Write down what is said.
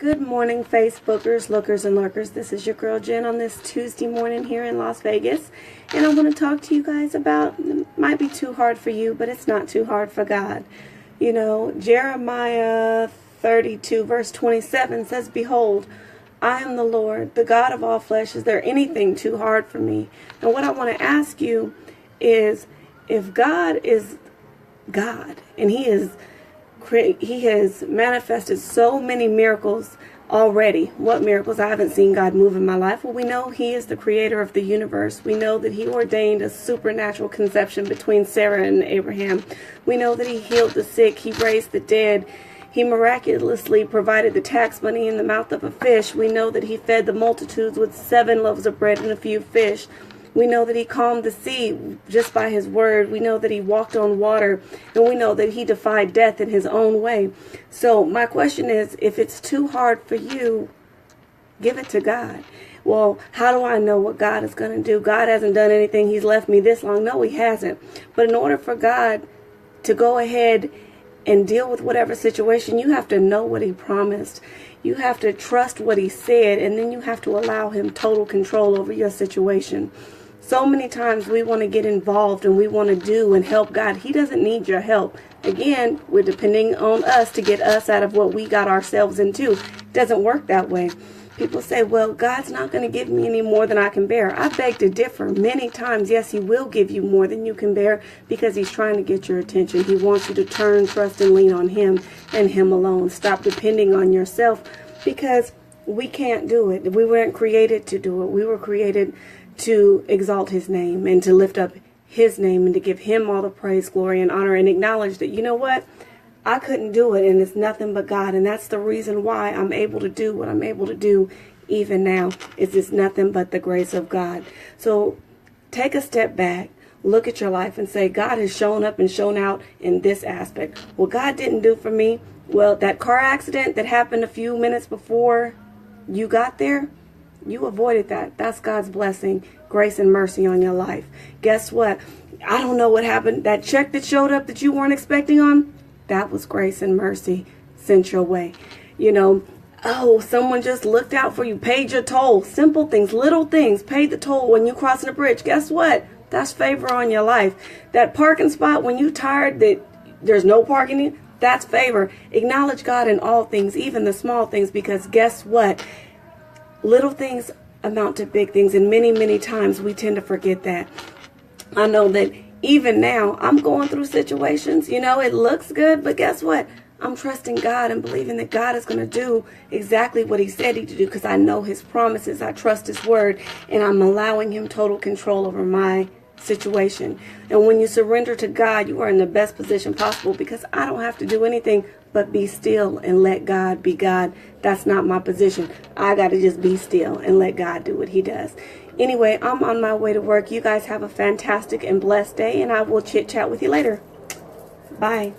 Good morning, Facebookers, lookers, and lurkers. This is your girl Jen on this Tuesday morning here in Las Vegas. And I want to talk to you guys about, it might be too hard for you, but it's not too hard for God. You know, Jeremiah 32 verse 27 says, "Behold, I am the Lord, the God of all flesh. Is there anything too hard for me?" And what I want to ask you is, if God is God, and He has manifested so many miracles already. What miracles? I haven't seen God move in my life. Well, we know He is the creator of the universe. We know that He ordained a supernatural conception between Sarah and Abraham. We know that He healed the sick. He raised the dead. He miraculously provided the tax money in the mouth of a fish. We know that He fed the multitudes with 7 loaves of bread and a few fish. We know that He calmed the sea just by His word. We know that He walked on water. And we know that He defied death in His own way. So my question is, if it's too hard for you, give it to God. Well, how do I know what God is going to do? God hasn't done anything. He's left me this long. No, He hasn't. But in order for God to go ahead and deal with whatever situation, you have to know what He promised. You have to trust what He said, and then you have to allow Him total control over your situation. So many times we want to get involved and we want to do and help God. He doesn't need your help. Again, we're depending on us to get us out of what we got ourselves into. It doesn't work that way. People say, well, God's not going to give me any more than I can bear. I beg to differ many times. Yes, He will give you more than you can bear, because He's trying to get your attention. He wants you to turn, trust, and lean on Him and Him alone. Stop depending on yourself, because we can't do it. We weren't created to do it. We were created to exalt His name and to lift up His name and to give Him all the praise, glory, and honor, and acknowledge that, you know what? I couldn't do it, and it's nothing but God. And that's the reason why I'm able to do what I'm able to do even now. It's nothing but the grace of God. So take a step back, look at your life and say, God has shown up and shown out in this aspect. What God didn't do for me, well, that car accident that happened a few minutes before you got there, you avoided that. That's God's blessing, grace, and mercy on your life. Guess what? I don't know what happened. That check that showed up that you weren't expecting on, that was grace and mercy sent your way. You know, oh, someone just looked out for you, paid your toll. Simple things, little things. Paid the toll when you crossing a bridge. Guess what? That's favor on your life. That parking spot when you tired that there's no parking in, that's favor. Acknowledge God in all things, even the small things, because guess what? Little things amount to big things, and many, many times we tend to forget that. I know that even now, I'm going through situations, you know, it looks good, but guess what? I'm trusting God and believing that God is going to do exactly what He said He'd do, because I know His promises, I trust His word, and I'm allowing Him total control over my situation. And when you surrender to God, you are in the best position possible, because I don't have to do anything but be still and let God be God. That's not my position. I got to just be still and let God do what He does. Anyway, I'm on my way to work. You guys have a fantastic and blessed day, and I will chit chat with you later. Bye.